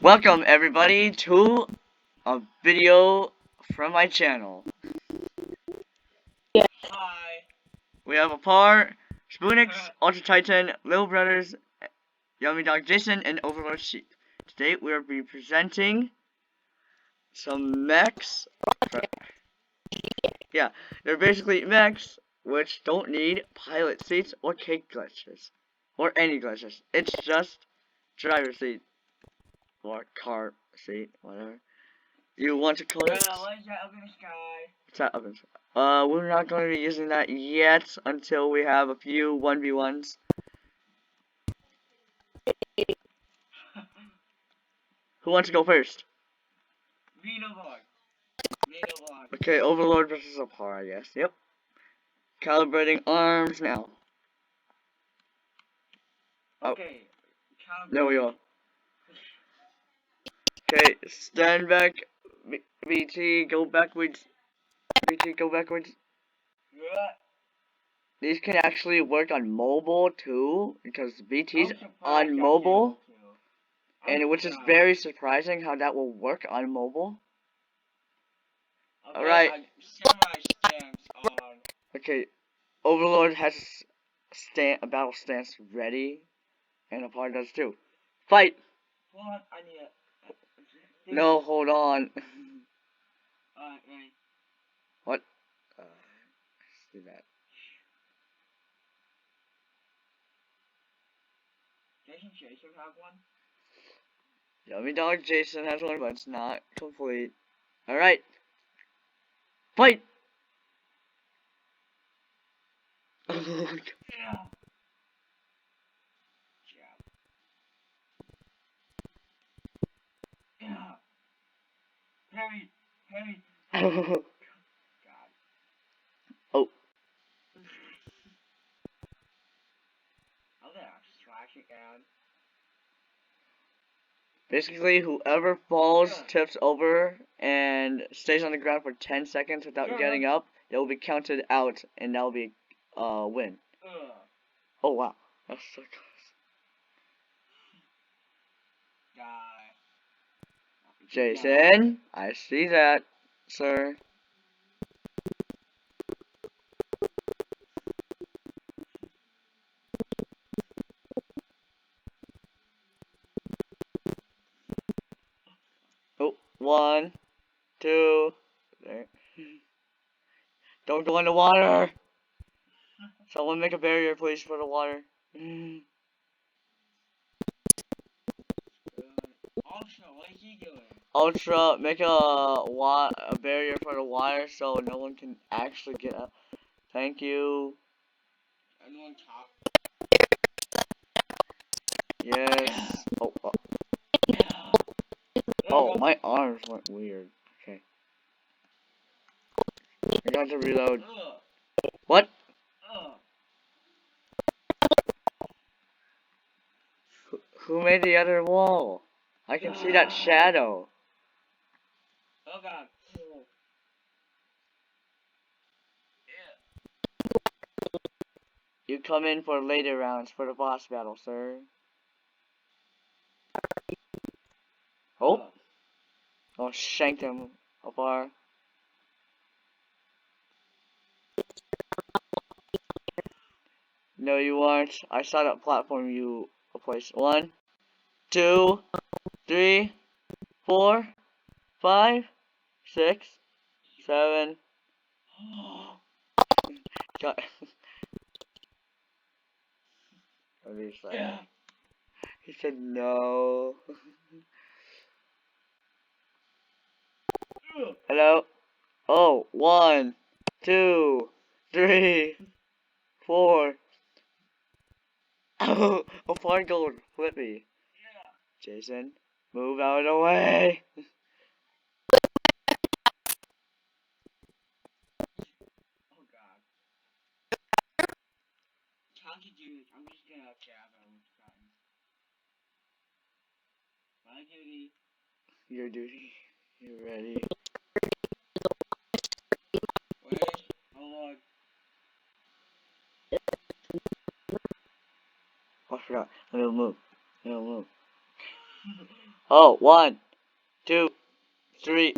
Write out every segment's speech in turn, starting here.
Welcome everybody to a video from my channel. Hi. We have a par, Spoonix, Ultra Titan, Little Brothers, Yummy Dog Jason, and Overlord Sheep. Today we will be presenting some mechs. Yeah, they're basically mechs which don't need pilot seats or cake glitches. Or any glitches. It's just driver seat. Or car seat, whatever. You want to call it? What is that up in the sky? What's that up in the sky? We're not going to be using that yet until we have a few 1v1s. Who wants to go first? Vino Vlog. Okay, Overlord versus Apar, I guess. Yep. Calibrating arms now. Okay. There we go. Okay, stand back. BT, go backwards. BT, go backwards. Yeah. These can actually work on mobile too, because BT's on mobile, and which is very surprising how that will work on mobile. Okay, Alright. Semi-stance on. Okay, Overlord has a battle stance ready, and Apar does too. Fight! Hold on, I need it. No, hold on. Wait. What? Let's do that. Jason have one? Yummy Dog Jason has one, but it's not complete. Alright. Fight! Oh my god. Yeah. Yeah. Harry. Oh. God. Oh. Oh, there. Slash it down. Basically, whoever falls, tips over, and stays on the ground for 10 seconds without getting up, they will be counted out, and that will be win. Oh wow, that's so close. Die. Jason, I see that, sir. Oh, 1, 2, there. Don't go in the water! Someone make a barrier, please, for the water. Ultra, what is he doing? Ultra, make a barrier for the water so no one can actually get up. Thank you. Anyone talk? Yes. Oh, my arms went weird. Okay. I got to reload. What? Who made the other wall? I can see that shadow. Oh god. You come in for later rounds for the boss battle, sir. Oh. Oh, shanked him afar. No, you aren't. I saw that platform you placed. 1, 2, 3, 4, 5, 6, 7. Got. Yeah. He said no. Hello? Oh, 1, 2, 3, 4. Oh, a far gold. Flip me. Yeah. Jason, move out of the way. Oh god. Chunky dude, I'm just gonna jab him. My duty. Your duty. You ready? Wait. Hold on. Oh, I forgot. I don't move. I don't move. Oh, 1, 2, 3,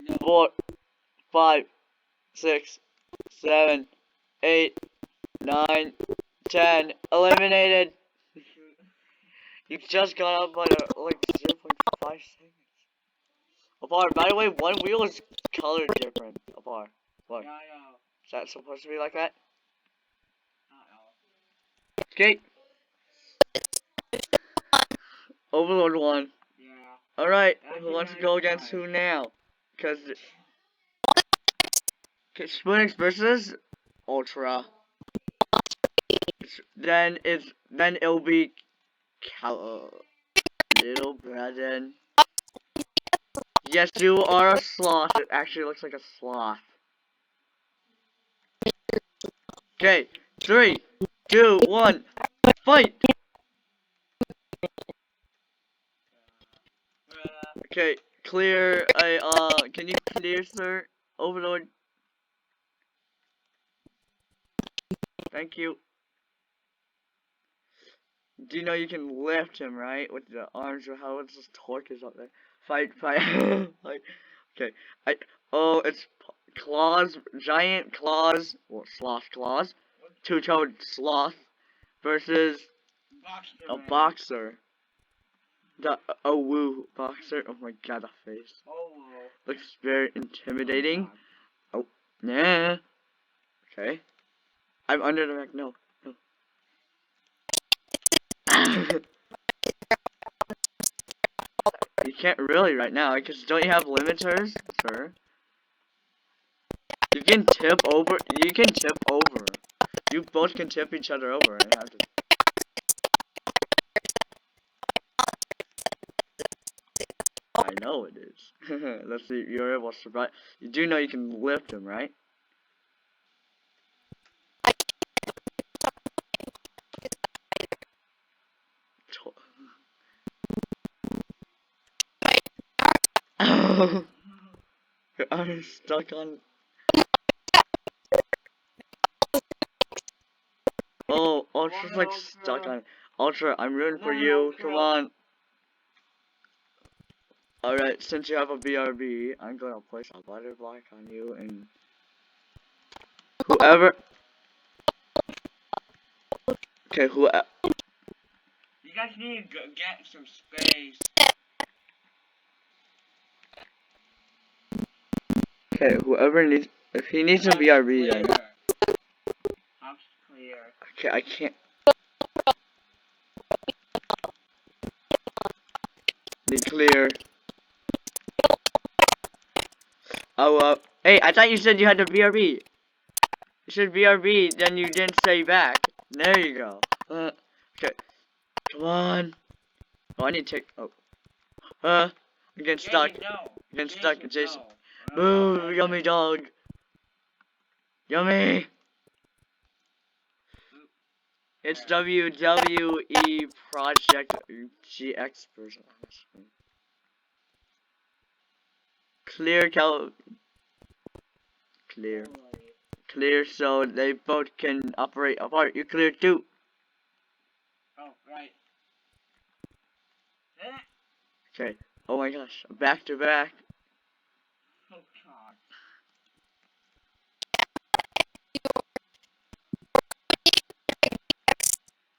No. 4, 5, 6, 7, 8, 9, 10. Eliminated. You just got up by like 0.5 seconds. Apart, by the way, one wheel is colored different. Apart. What? Yeah, I know. Is that supposed to be like that? I don't know. Okay. Overlord won. Yeah. Alright, That's who wants to really go against fun. who now? Because Spoonix versus Ultra. Then it'll be Little Braden. Yes, you are a sloth. It actually looks like a sloth. Okay, 3, 2, 1, fight! Okay, clear. Can you clear, sir? Overlord. Thank you. Do you know you can lift him, right? With the arms, or how it's just torque is up there. Fight, fight. Like, okay. Oh, it's claws, giant claws, well, sloth claws, two-toed sloth versus Boxer a man. boxer. A woo boxer. Oh my god, the face. Oh, well. Looks very intimidating. Oh, nah. Okay. I'm under the rack. No, no. You can't really right now, because don't you have limiters, sir? You can tip over. You can tip over. You both can tip each other over and have to. I know it is. Let's see. You're able to survive. You do know you can lift him, right? Your arm is stuck on. Oh, Ultra's like stuck on. Ultra, I'm rooting for you. Come on. Alright, since you have a BRB, I'm gonna place a butter block on you and whoever. Okay, whoever. You guys need to get some space. Okay, whoever needs. If he needs a BRB, then. House clear. Okay, I can't. Need clear. Oh, hey, I thought you said you had the BRB. You said BRB, then you didn't say back. There you go. Okay. Come on. Oh, I need to take. Oh. I'm getting stuck. Jason, no. I'm getting stuck, Jason. No. Ooh, yummy dog. Yummy. It's WWE Project GX version. Clear, Clear. Clear so they both can operate apart. You clear too. Oh, right. Okay. Oh my gosh. Back to back. Oh,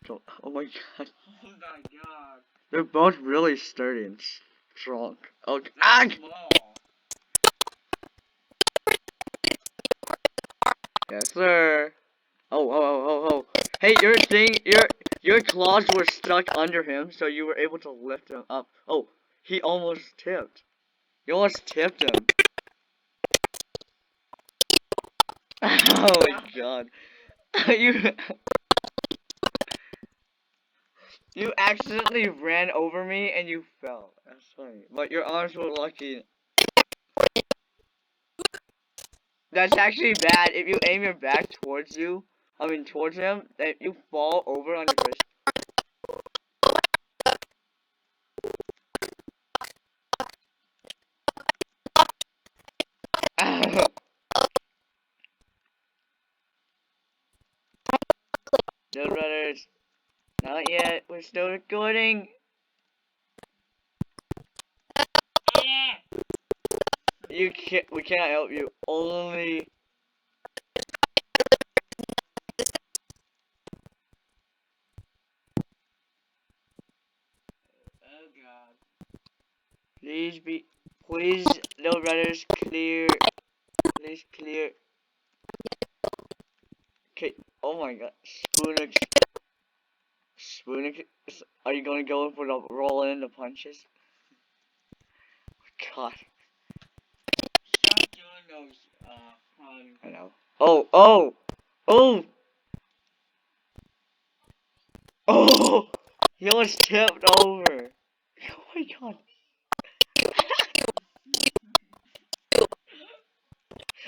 God. Oh my god. Oh, my God. They're both really sturdy and strong. Okay. That's small. Yes, sir. Oh. Hey, your claws were stuck under him, so you were able to lift him up. Oh, he almost tipped. You almost tipped him. Oh my god. you you accidentally ran over me and you fell. That's funny. But your arms were lucky. That's actually bad. If you aim your back towards towards him, then you fall over on your face. No runners. Not yet. We're still recording. you can't. We cannot help you. Only. Oh god. Please be. Please, no runners. Clear. Please clear. Okay. Oh my god. Spoonix. Spoonix. Are you gonna go for the roll in the punches? God. Stop doing those, I know. Oh. Oh. Oh. Oh. He almost tipped over. Oh my god.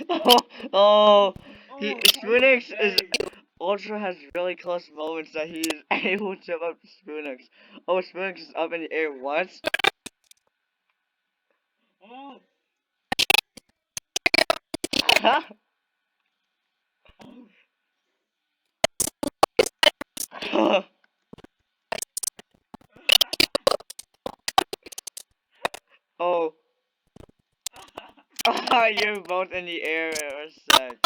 Oh, oh, he Spoonix is Ultra has really close moments that he is able to jump up to Spoonix. Oh, Spoonix is up in the air once. Oh. Oh, you're both in the air for a sec.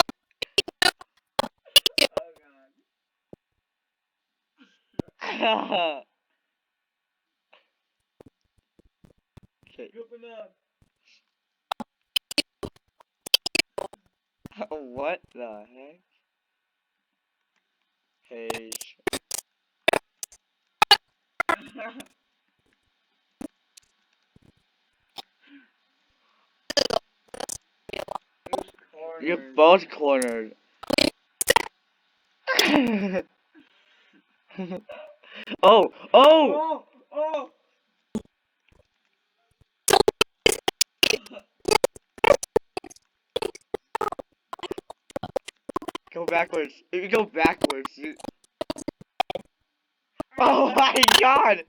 Oh Okay. god. Open up. What the heck? Hey. You're both cornered. Oh, oh! Oh! Oh! Go backwards. If you go backwards, you. Oh my god!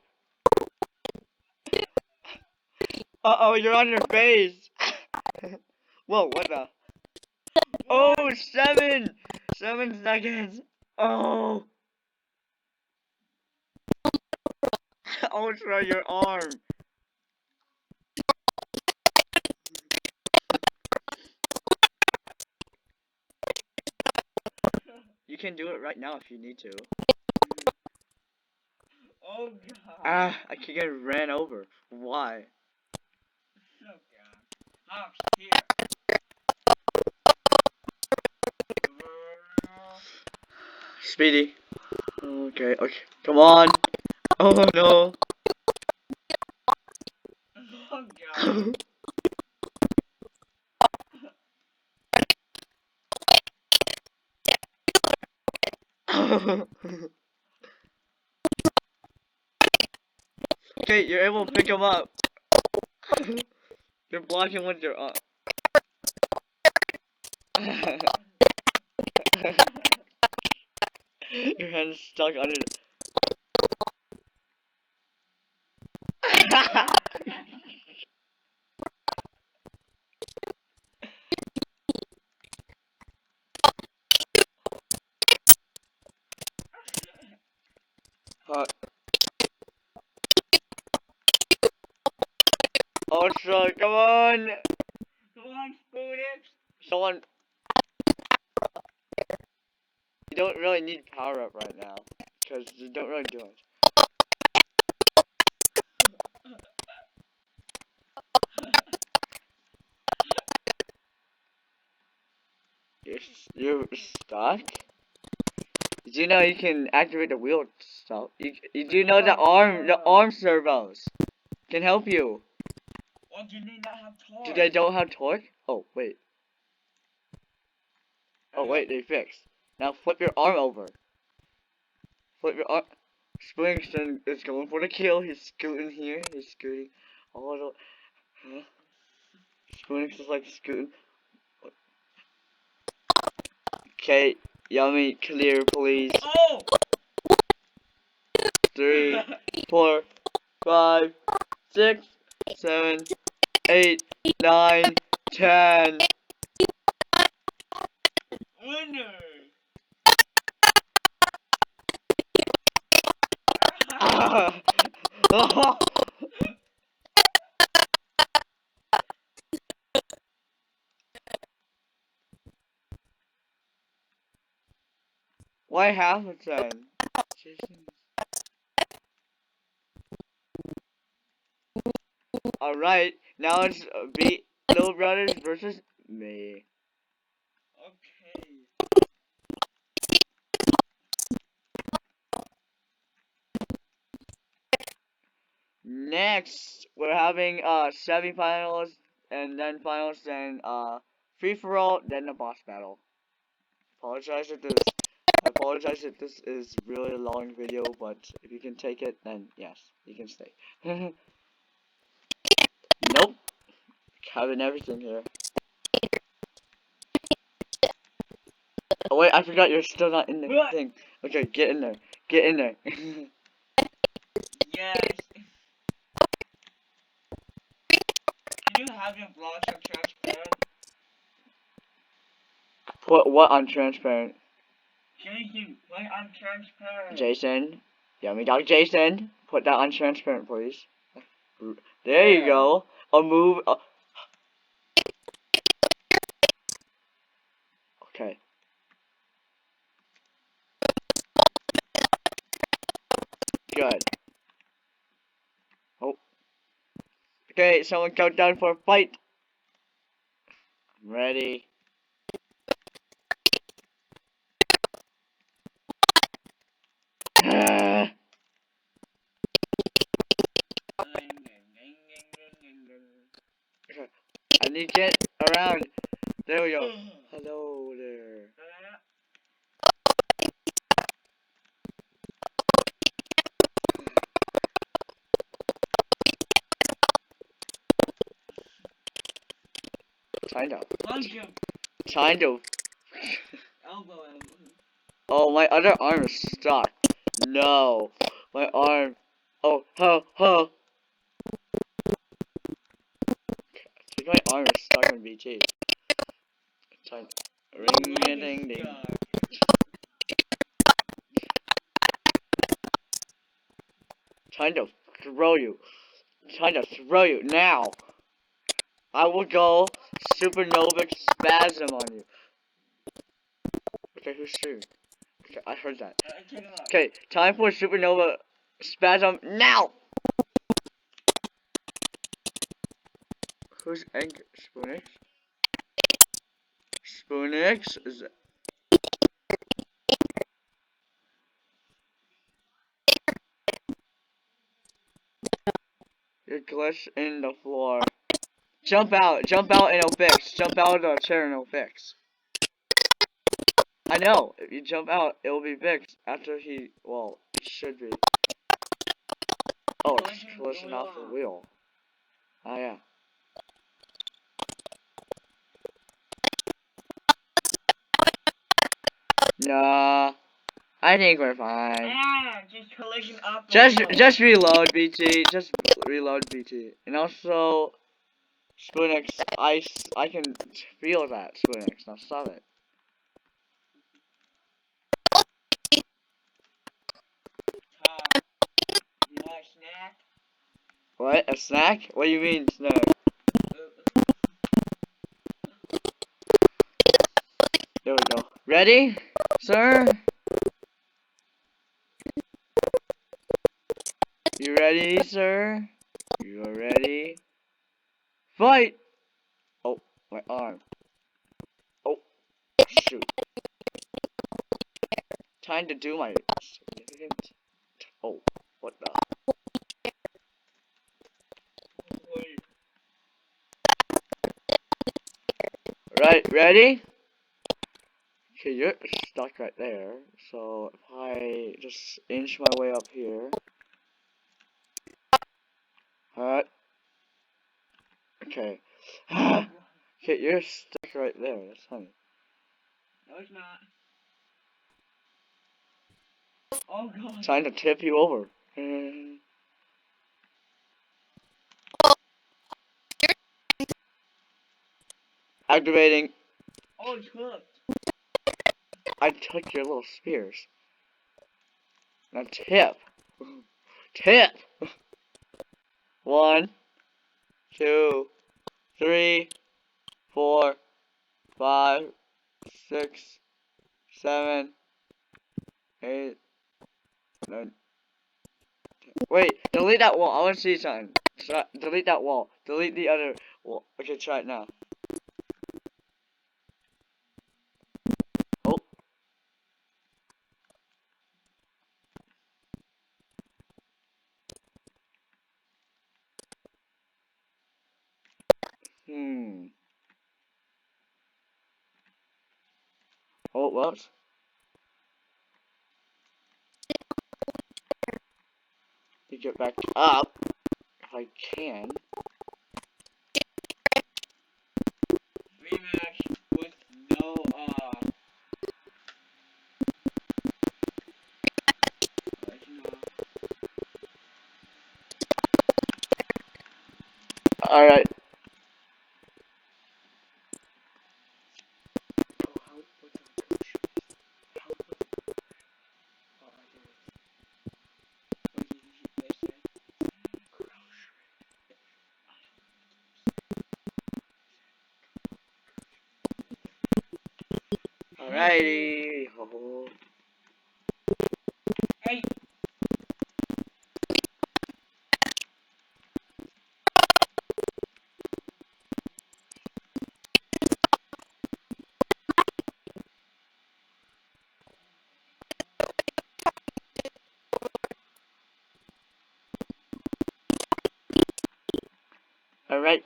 Uh-oh, you're on your face! Whoa, what the? Oh, 7! 7 seconds! Oh! Ultra, your arm! You can do it right now if you need to. Oh god. Ah, I can get ran over. Why? Oh god. Hops, here. Speedy. Okay, okay. Come on! Oh no! Oh god. Okay, you're able to pick him up. You're blocking with your arm. Your hand's stuck under. Ultra, come on! Come on, Spoonix. Someone. You don't really need power up right now. Because you don't really do it. You're stuck? Did you know you can activate the wheel stuff? You do know the arm servos can help you. Well, you need not have torque. Do they don't have torque? Oh, wait. Oh, wait, they fixed. Now flip your arm over. Flip your arm. Springstone is going for the kill. He's scooting here. He's scooting all the. Huh? Springstone is like scooting. Okay, Yummy, clear, please. Oh! 3, 4, 5, 6, 7, 8, 9, 10. Winner! Oh. Why half a ten? Alright, now it's beat Little Brothers versus me. Okay. Next, we're having semifinals and then finals, then free for all, then a boss battle. I apologize if this is really a long video, but if you can take it, then yes, you can stay. Nope, having everything here. Oh wait, I forgot you're still not in the thing. Okay, get in there. Get in there. Yes. Can you have your blocks on transparent? Put what on transparent? Jason, why on transparent? Jason, yummy dog Jason, put that on transparent, please. There you go. I'll move. Okay. Good. Oh. Okay, someone count down for a fight. I'm ready. I need to get around. There we go. Hello there. Kind of. Punch him. Kind of. Elbow him. Oh, my other arm is stuck. No. My arm. Oh, ho. I think my arm is stuck on BT. Time. Ring a ding ding. Trying to throw you. Trying to throw you now. I will go supernovic spasm on you. Okay, who's shooting? Okay, I heard that. Okay, time for supernova spasm now. Who's egg? Spoonix? Spoonix is it? You're glitch in the floor. Jump out and it'll fix. Jump out of the chair and it'll fix. I know, if you jump out, it will be fixed after he, well, it should be. Oh, it's collision off the wheel. Oh yeah. Nah, I think we're fine. Yeah, just collision off the wheel. Just reload, BT. Just reload, BT. And also, Spoonix, I can feel that, Spoonix. Now stop it. You want a snack? What? A snack? What do you mean, snack? There we go. Ready, sir? You ready, sir? You are ready? Fight! Oh, my arm. Oh, shoot. Time to do my significant. Oh, what the? Right, ready? Okay, you're stuck right there. So if I just inch my way up here. Alright. Okay. Okay, you're stuck right there. That's funny. No, it's not. Oh god. Trying to tip you over. Activating. Oh, it's hooked. I took your little spears. Now tip. Tip. 1, 2, 3, 4, 5, 6, 7, 8, 9. Wait, delete that wall. I want to see something. Delete that wall. Delete the other wall. Okay, try it now. Oh. Oh, what? To get back up, if I can. Rematch with no, Alright. Alrighty. Oh. Hey. Alright.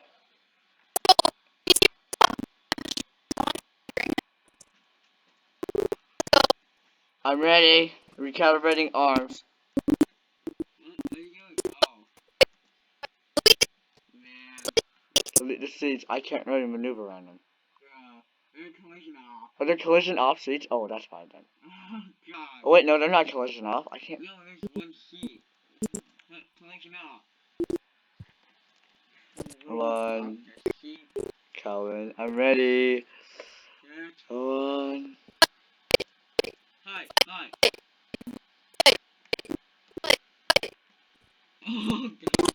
I'm ready. Recalibrating arms. There you go. Oh. Man. Delete the seats. I can't really maneuver around them. They're collision off. Are there collision off seats? Oh, that's fine then. Oh, God. Oh, wait, no, they're not collision off. I can't. No, there's one seat. Collision off. One. Calvin, I'm ready. One. Hi, hi. Oh, God.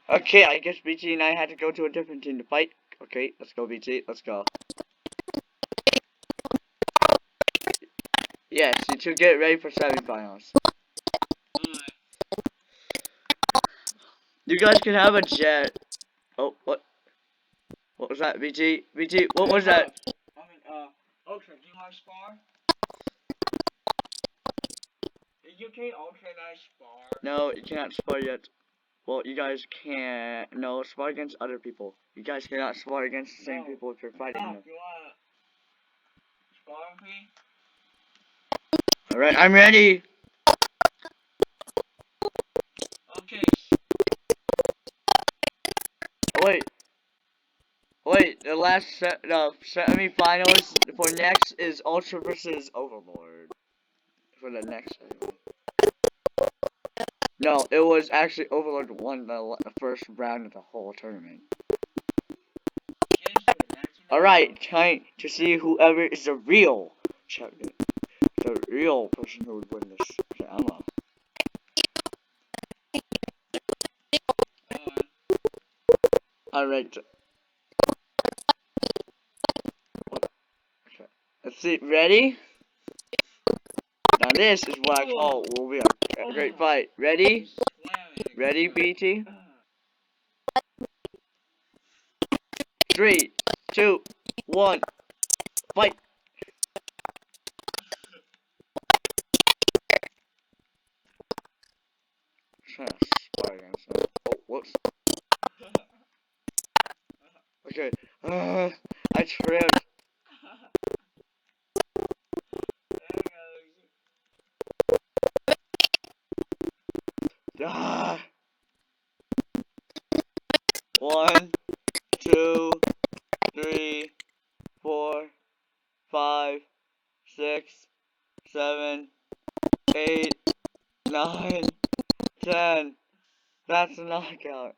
Okay, I guess BT and I had to go to a different team to fight. Okay, let's go, BT. Let's go. Yes, you two get ready for semifinals. You guys can have a jet. Oh, what? What was that, BT? BT, what was that? Ultra, do you want to spar? Is you okay, Ultra, and I spar? No, you cannot spar yet. Well, you guys can't. No, spar against other people. You guys cannot spar against the same people if you're fighting them. You want to spar with me? Alright, I'm ready. Okay. Wait. Wait, the last semi-finals for next is Ultra versus Overlord. For the next segment. No, it was actually Overlord won the first round of the whole tournament. Alright, time to see whoever is the real champion. The real person who would win this. Okay, I'm up. Alright. Okay. Let's see, ready? Now this is what I call will be a great fight. Ready? Ready, BT? 3, 2, 1, fight! Trying to spar against him. Oh, whoops. Okay. I tripped. Ah. 1, 2, 3, 4, 5, 6, 7, 8, 9, 10. That's a knockout.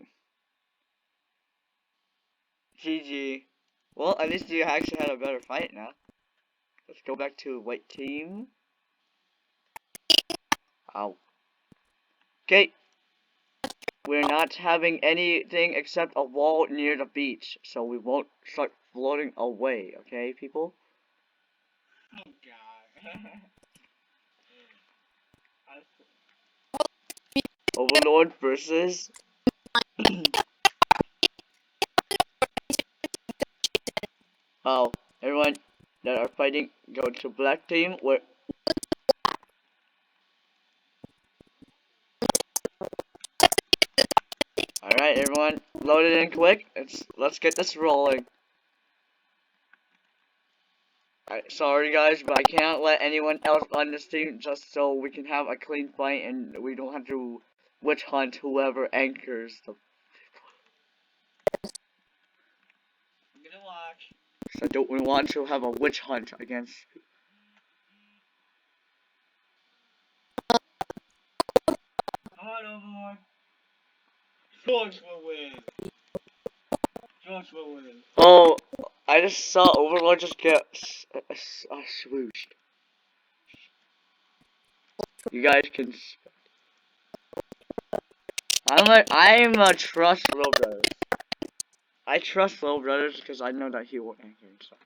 GG. Well, at least you actually had a better fight now. Let's go back to white team. Ow. Okay. We're not having anything except a wall near the beach, so we won't start floating away, okay, people? Oh god. Overlord versus... Oh, everyone that are fighting, go to black team, where... Alright, everyone, load it in quick. Let's get this rolling. Sorry guys, but I can't let anyone else on this team just so we can have a clean fight and we don't have to witch hunt whoever anchors the... I'm gonna watch. So don't we want to have a witch hunt against... Come on, Overlord. George will win. George will win. Oh, I just saw Overlord just get swooshed. You guys can... I'm a trust Little Brothers. I trust Little Brothers because I know that he will anchor and stuff.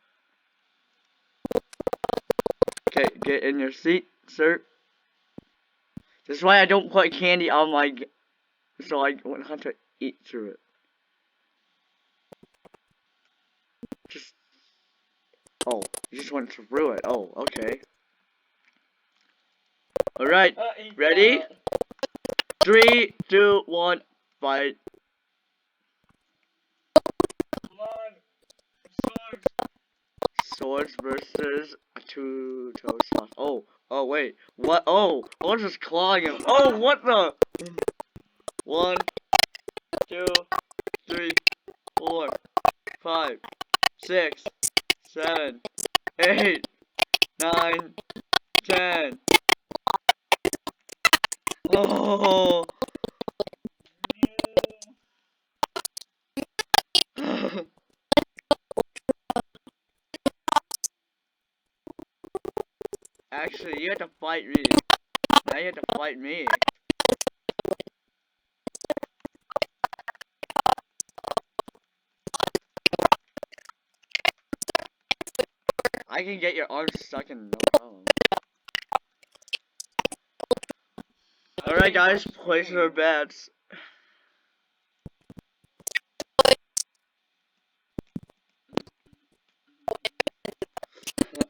Okay, get in your seat, sir. This is why I don't put candy on my... So I won't have to eat through it. Just... Oh, you just went through it. Oh, okay. Alright, ready? 3, 2, 1, fight. Come on. Swords. Swords versus a two-toe sloth. Oh, wait. What? Oh, I was just clawing him. Oh, what the? 1, 2, 3, 4, 5, 6, 7, 8, 9, 10. Oh. Actually, you have to fight me. Now you have to fight me. I can get your arms stuck in no problem. Alright guys, place your bets.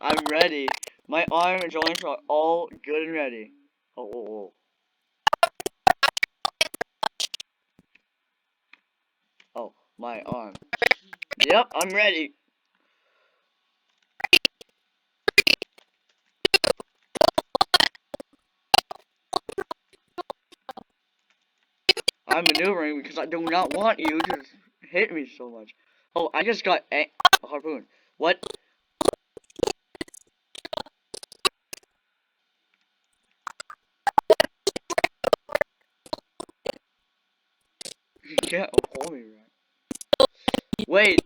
I'm ready. My arm joints are all good and ready. Oh. Oh, my arm. Yep, I'm ready. I'm maneuvering because I do not want you to hit me so much. Oh, I just got a harpoon. What? You can't hold me right. Wait.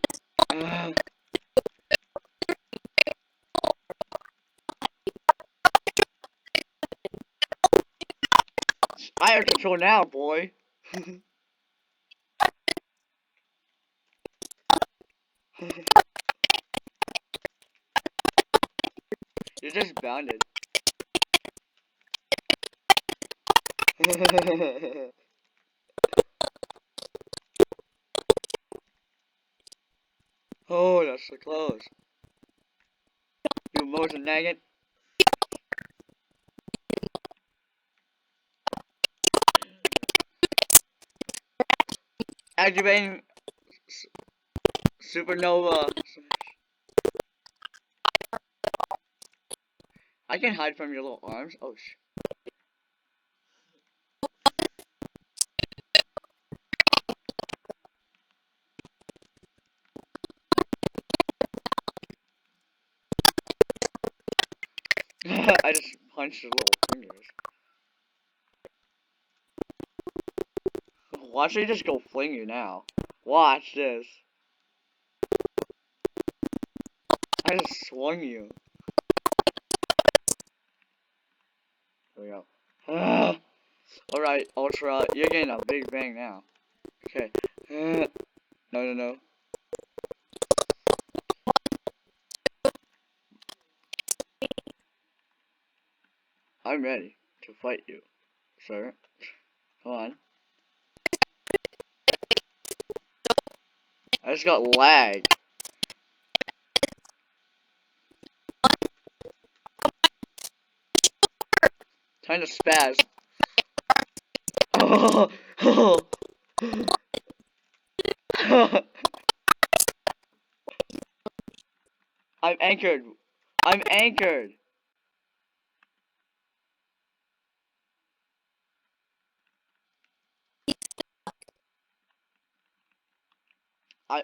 I have control now, boy. You just bounded. Oh, that's so close. You motion nagging. Activating supernova. I can hide from your little arms. Oh, I just punched his little fingers. Watch me just go fling you now. Watch this. I just swung you. There we go. Alright, Ultra, you're getting a big bang now. Okay. No. I'm ready to fight you, sir. Come on. I just got lag. Time to spaz. I'm anchored. I'm anchored. I.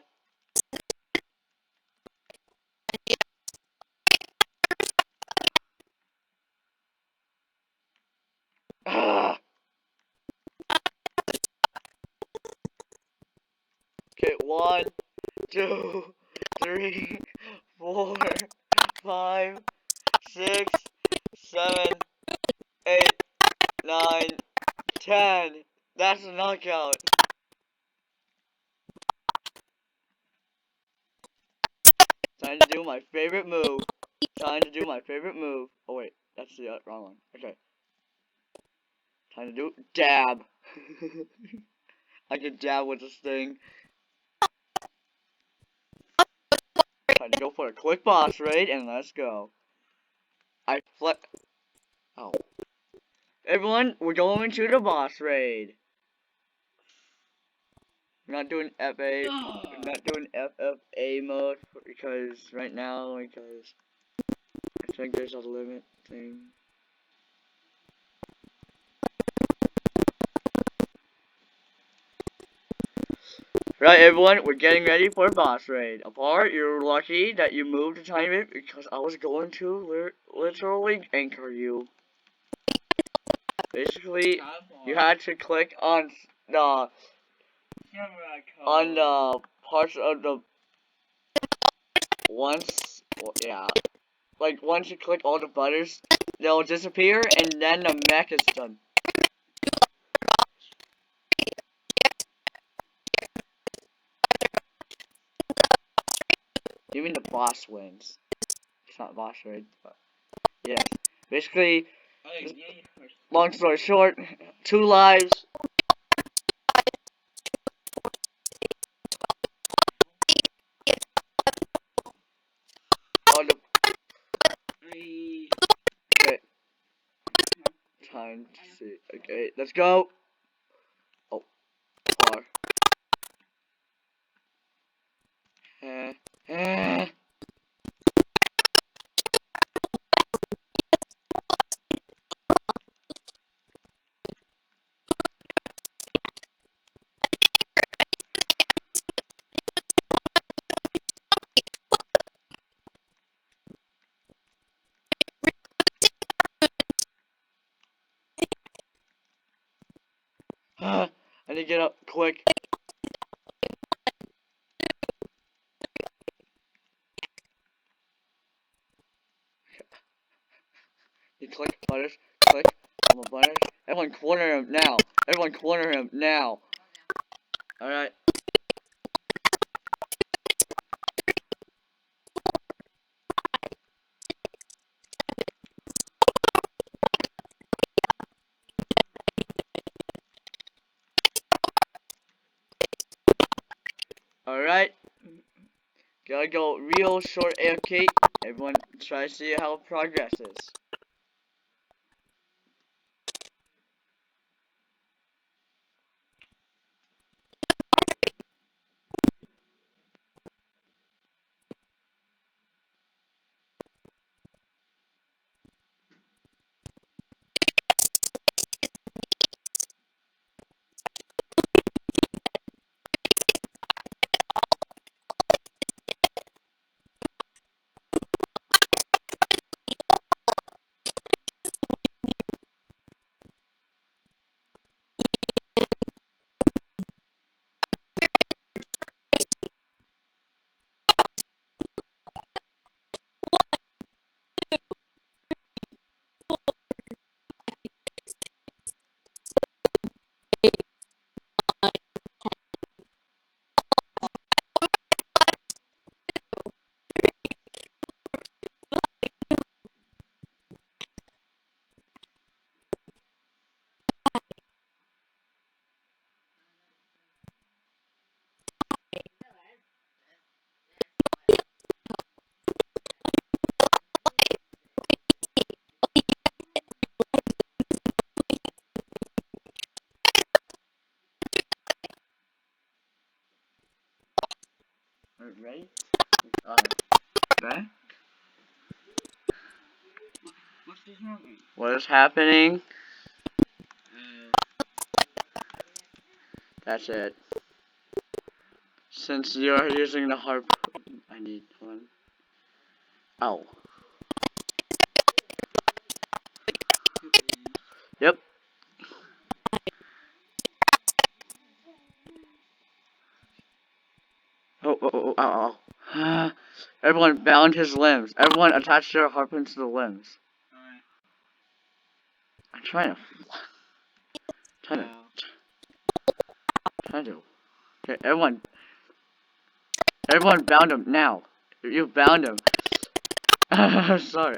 Okay, 1, 2, 3, 4, 5, 6, 7, 8, 9, 10. That's a knockout. Time to do my favorite move. Time to do my favorite move. Oh wait, that's the wrong one. Okay. Time to do dab. I can dab with this thing. Time to go for a quick boss raid and let's go. I flip. Oh. Everyone, we're going to the boss raid. We're not doing FA. We're not doing FFA mode because right now, because I think there's a limit thing. Right, everyone, we're getting ready for a boss raid. Apart, you're lucky that you moved a tiny bit because I was going to literally anchor you. Basically, you had to click on the parts of the once, well, yeah, like once you click all the buttons, they'll disappear and then the mech is done. Even the boss wins. It's not boss raid, but yeah. Basically, long story short, 2 lives. On the okay. Time to see. Okay, let's go. Oh, R. Eh. I need to get up quick. You click buttons. Click on the buttons. Everyone corner him now. Everyone corner him now. Alright. Alright. Gotta go real short AFK. Everyone try to see how it progresses. Ready? Okay. What's this happening? What is happening? That's it. Since you're using the harp, I need one. Oh. Yep. Oh. Everyone bound his limbs. Everyone attached their harpoon to the limbs. Alright. I'm trying to. Okay, everyone bound him now. You bound him. Sorry.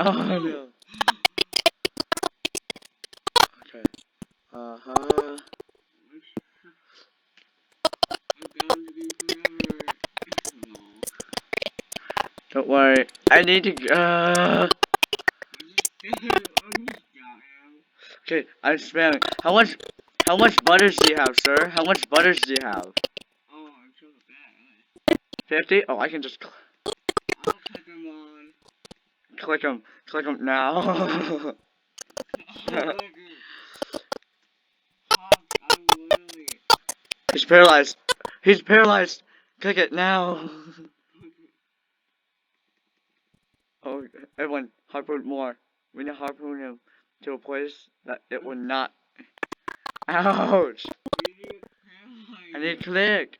Oh no. Okay. I'm bound to be forever. No. Don't worry. I need to. Okay, I'm spamming. How much butters do you have, sir? How much butters do you have? Oh, I'm so bad. 50? Oh, I can just I'll click them on. click them. Click them now. He's paralyzed. He's paralyzed. Click it now. Oh, everyone, harpoon more. We need to harpoon him to a place that it will not. Ouch! I need to click.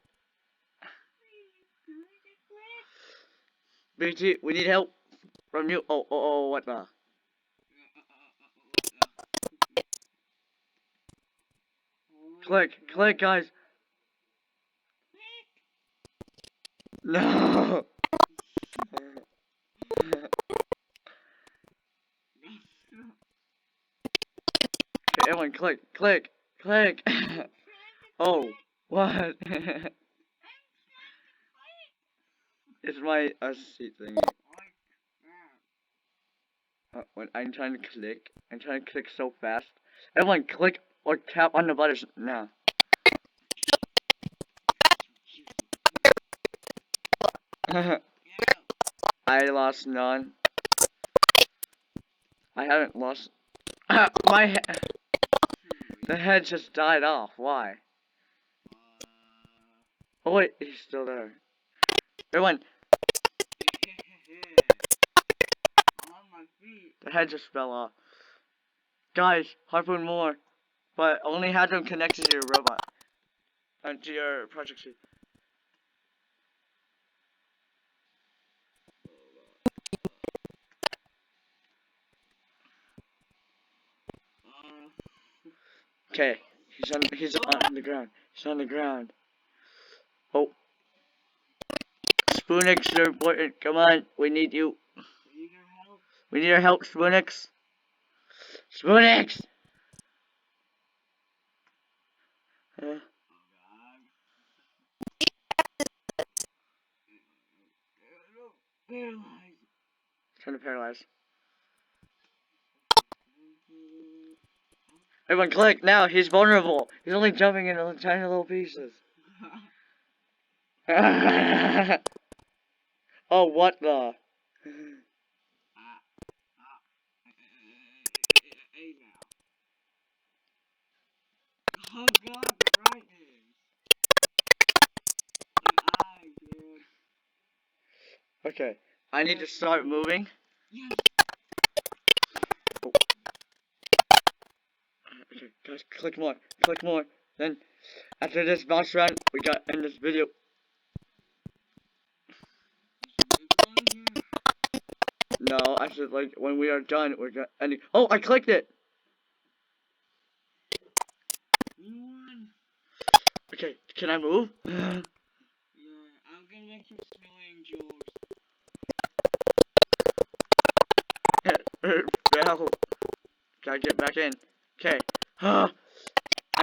BT, we need help from you. Oh, what the? Click, guys. No. Okay, everyone, click. Oh, what? It's my seat thingy. When I'm trying to click so fast. Everyone, click or tap on the buttons now. I lost none. I haven't lost. The head just died off. Why? Oh wait, he's still there. Everyone, the head just fell off. Guys, harpoon more, but only have them connected to your robot and to your project suit. Okay, he's on the ground. He's on the ground. Oh, Spoonix, you're important. Come on, we need you. We need your help, Spoonix. Spoonix! Trying to paralyze. Everyone click now, he's vulnerable. He's only jumping in tiny little pieces. Oh, what the? Oh god, the brightness. Okay, I need to start moving. Yes. Oh. Okay, guys, click more. Then, after this boss round, we got end this video. No, I said like when we are done, we're gonna ending. Oh, I clicked it. Okay, can I move? Yeah, I'm gonna make some snow angels. Bell. Gotta get back in. Okay. I'm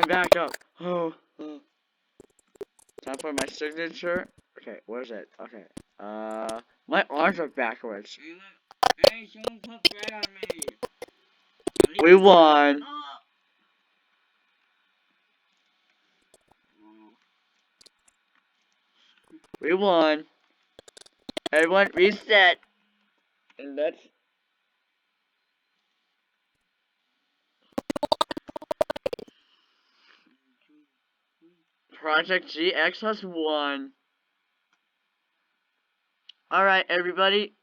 back up. Oh. Time for my signature. Okay, where's it? Okay. My arms are backwards. Hey, someone put bread on me. We won. We won. Everyone reset. And let's... Project GX has won. Alright, everybody.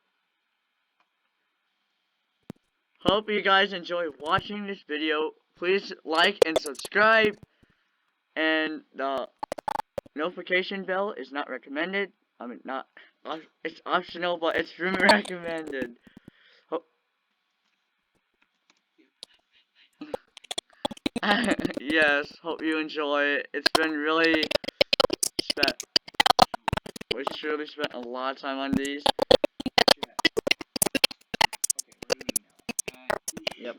Hope you guys enjoy watching this video. Please like and subscribe. And the notification bell is not recommended. I mean, not... It's optional, but it's recommended. Yes, hope you enjoy it. It's been really we surely spent a lot of time on these. Yep.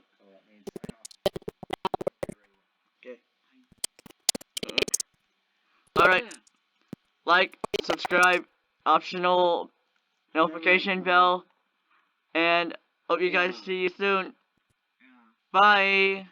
Okay. Alright. Like, subscribe, optional notification bell, and hope you guys see you soon. Bye.